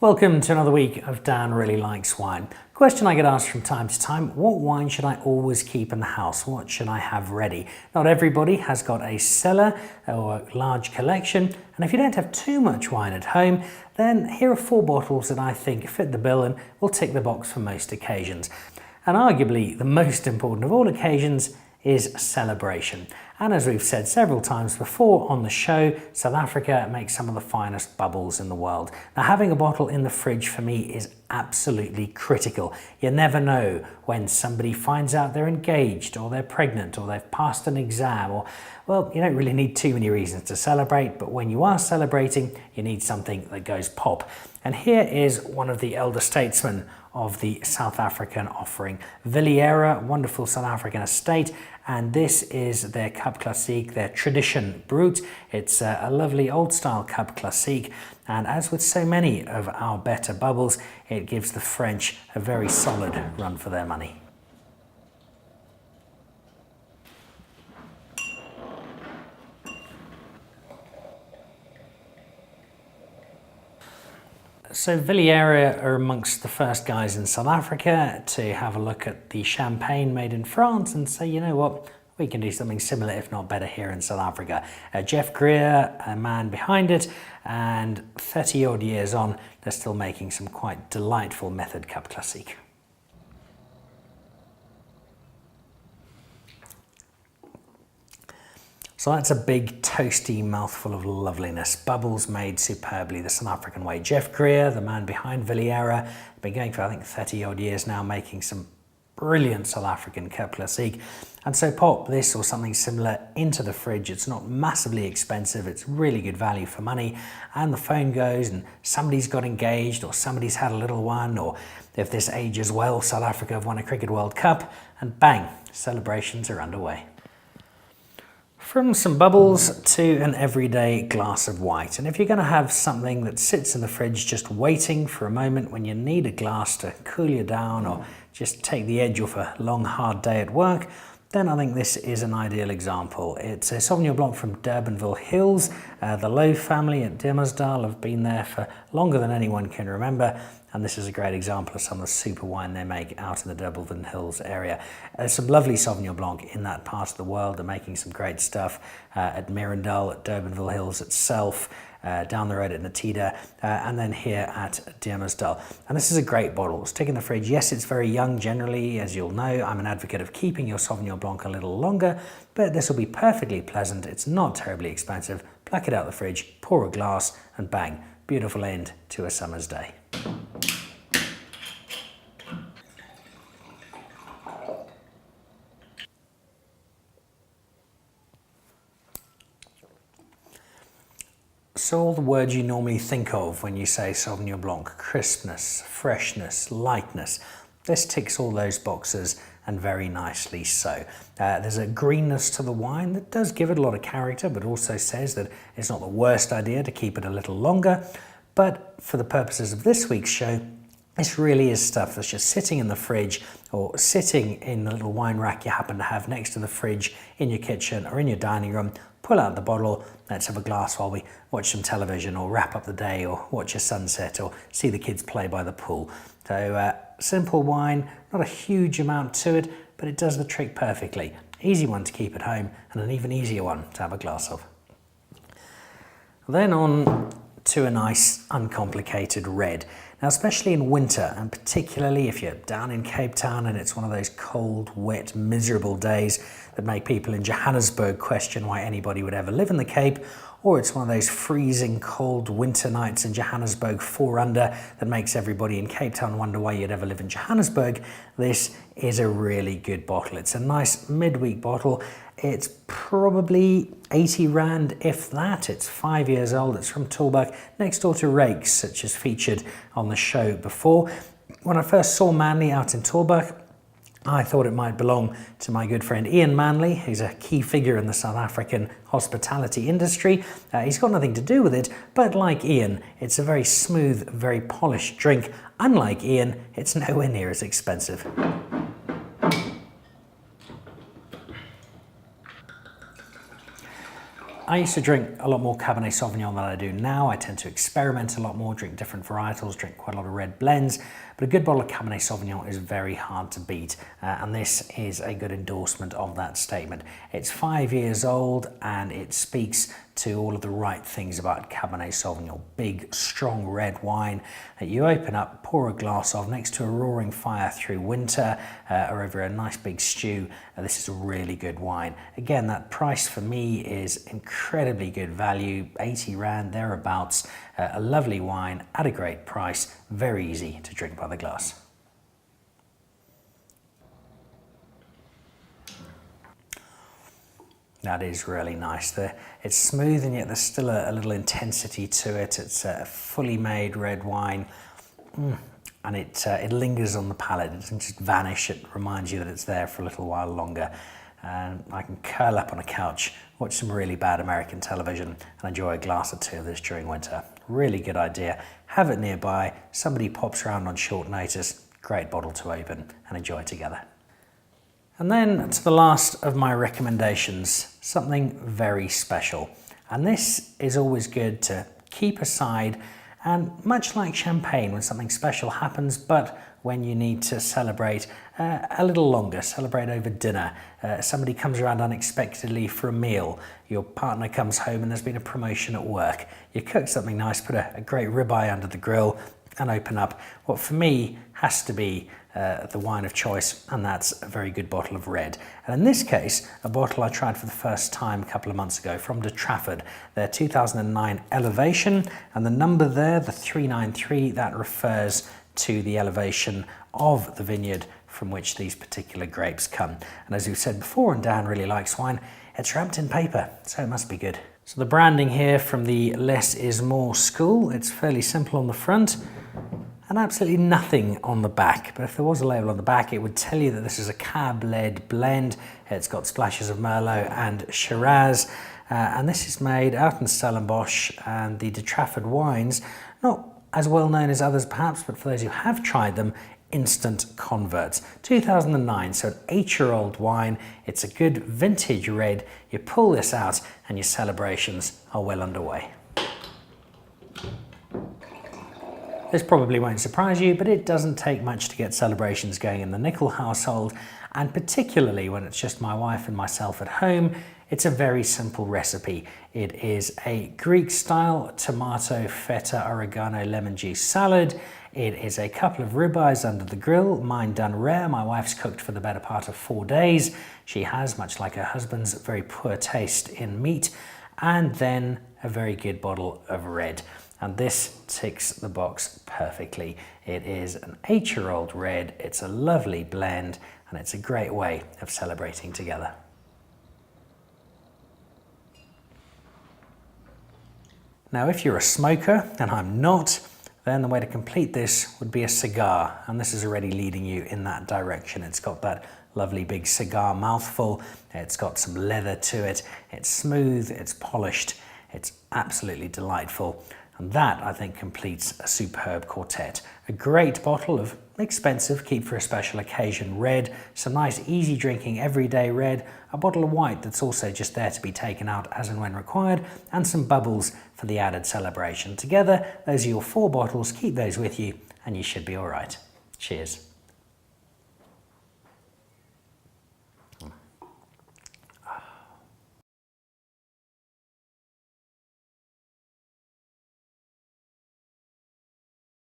Welcome to another week of Dan Really Likes Wine. Question I get asked from time to time, what wine should I always keep in the house? What should I have ready? Not everybody has got a cellar or a large collection, and if you don't have too much wine at home, then here are 4 bottles that I think fit the bill and will tick the box for most occasions. And arguably the most important of all occasions is celebration. And as we've said several times before on the show, South Africa makes some of the finest bubbles in the world. Now, having a bottle in the fridge for me is absolutely critical. You never know when somebody finds out they're engaged or they're pregnant or they've passed an exam, or, well, you don't really need too many reasons to celebrate, but when you are celebrating, you need something that goes pop. And here is one of the elder statesmen of the South African offering, Villieira, wonderful South African estate, and this is their Cab Classique, their Tradition Brut. It's a lovely old style Cab Classique, and as with so many of our better bubbles, it gives the French a very solid run for their money. So Villieira are amongst the first guys in South Africa to have a look at the champagne made in France and say, you know what, we can do something similar, if not better, here in South Africa. Jeff Greer, a man behind it, and 30 odd years on, they're still making some quite delightful Method Cab Classique. So that's a big toasty mouthful of loveliness, bubbles made superbly the South African way. Jeff Greer, the man behind Villieira, been going for I think 30 odd years now, making some brilliant South African Cab Classique. And so pop this or something similar into the fridge. It's not massively expensive, it's really good value for money, and the phone goes and somebody's got engaged or somebody's had a little one, or if this ages well, South Africa have won a Cricket World Cup, and bang, celebrations are underway. From some bubbles to an everyday glass of white. And if you're going to have something that sits in the fridge just waiting for a moment when you need a glass to cool you down or just take the edge off a long hard day at work, then I think this is an ideal example. It's a Sauvignon Blanc from Durbanville Hills. The Lowe family at Dimmersdal have been there for longer than anyone can remember, and this is a great example of some of the super wine they make out in the Durbanville Hills area. There's some lovely Sauvignon Blanc in that part of the world. They're making some great stuff at Mirandal, at Durbanville Hills itself, down the road at Natida, and then here at Dimmersdal. And this is a great bottle. Stick in the fridge. Yes, it's very young generally, as you'll know. I'm an advocate of keeping your Sauvignon Blanc a little longer, but this will be perfectly pleasant. It's not terribly expensive. Pluck it out of the fridge, pour a glass, and bang, beautiful end to a summer's day. So all the words you normally think of when you say Sauvignon Blanc: crispness, freshness, lightness. This ticks all those boxes, and very nicely so. There's a greenness to the wine that does give it a lot of character, but also says that it's not the worst idea to keep it a little longer. But for the purposes of this week's show, this really is stuff that's just sitting in the fridge or sitting in the little wine rack you happen to have next to the fridge in your kitchen or in your dining room. Pull out the bottle, let's have a glass while we watch some television or wrap up the day or watch a sunset or see the kids play by the pool. So simple wine, not a huge amount to it, but it does the trick perfectly. Easy one to keep at home and an even easier one to have a glass of. Then on to a nice uncomplicated red. Now, especially in winter, and particularly if you're down in Cape Town and it's one of those cold, wet, miserable days that make people in Johannesburg question why anybody would ever live in the Cape, or it's one of those freezing cold winter nights in Johannesburg 4 under that makes everybody in Cape Town wonder why you'd ever live in Johannesburg, this is a really good bottle. It's a nice midweek bottle. It's probably 80 Rand, if that. It's 5 years old. It's from Tulbagh, next door to Rakes, which is featured on the show before. When I first saw Manley out in Tulbagh, I thought it might belong to my good friend Ian Manley, who's a key figure in the South African hospitality industry. He's got nothing to do with it, but like Ian, it's a very smooth, very polished drink. Unlike Ian, it's nowhere near as expensive. I used to drink a lot more Cabernet Sauvignon than I do now. I tend to experiment a lot more, drink different varietals, drink quite a lot of red blends, but a good bottle of Cabernet Sauvignon is very hard to beat, and this is a good endorsement of that statement. It's 5 years old and it speaks to all of the right things about Cabernet Sauvignon. Big, strong red wine that you open up, pour a glass of next to a roaring fire through winter or over a nice big stew. This is a really good wine. Again, that price for me is incredibly good value, 80 Rand, thereabouts. A lovely wine at a great price, very easy to drink by the glass. That is really nice. It's smooth and yet there's still a little intensity to it. It's a fully made red wine, and it lingers on the palate. It doesn't just vanish. It reminds you that it's there for a little while longer. And I can curl up on a couch, watch some really bad American television and enjoy a glass or two of this during winter. Really good idea. Have it nearby. Somebody pops around on short notice. Great bottle to open and enjoy together. And then to the last of my recommendations, something very special. And this is always good to keep aside, and much like champagne when something special happens, but when you need to celebrate a little longer, celebrate over dinner. Somebody comes around unexpectedly for a meal, your partner comes home and there's been a promotion at work. You cook something nice, put a great ribeye under the grill and open up what for me has to be the wine of choice, and that's a very good bottle of red. And in this case, a bottle I tried for the first time a couple of months ago from De Trafford, their 2009 Elevation, and the number there, the 393, that refers to the elevation of the vineyard from which these particular grapes come. And as we've said before, and Dan really likes wine, it's wrapped in paper, so it must be good. So the branding here from the Less is More school, it's fairly simple on the front, and absolutely nothing on the back. But if there was a label on the back, it would tell you that this is a cab-led blend. It's got splashes of Merlot and Shiraz. And this is made out in Stellenbosch, and the De Trafford wines, not as well known as others perhaps, but for those who have tried them, instant converts. 2009, so an 8-year-old wine. It's a good vintage red. You pull this out and your celebrations are well underway. This probably won't surprise you, but it doesn't take much to get celebrations going in the Nicol household, and particularly when it's just my wife and myself at home. It's a very simple recipe. It is a Greek-style tomato, feta, oregano, lemon juice salad. It is a couple of ribeyes under the grill, mine done rare. My wife's cooked for the better part of 4 days. She has, much like her husband's, very poor taste in meat. And then a very good bottle of red. And this ticks the box perfectly. It is an 8-year-old red, it's a lovely blend, and it's a great way of celebrating together. Now, if you're a smoker, and I'm not, then the way to complete this would be a cigar, and this is already leading you in that direction. It's got that lovely big cigar mouthful, it's got some leather to it, it's smooth, it's polished, it's absolutely delightful. And that, I think, completes a superb quartet. A great bottle of expensive, keep for a special occasion red, some nice easy drinking everyday red, a bottle of white that's also just there to be taken out as and when required, and some bubbles for the added celebration. Together, those are your 4 bottles. Keep those with you and you should be all right. Cheers.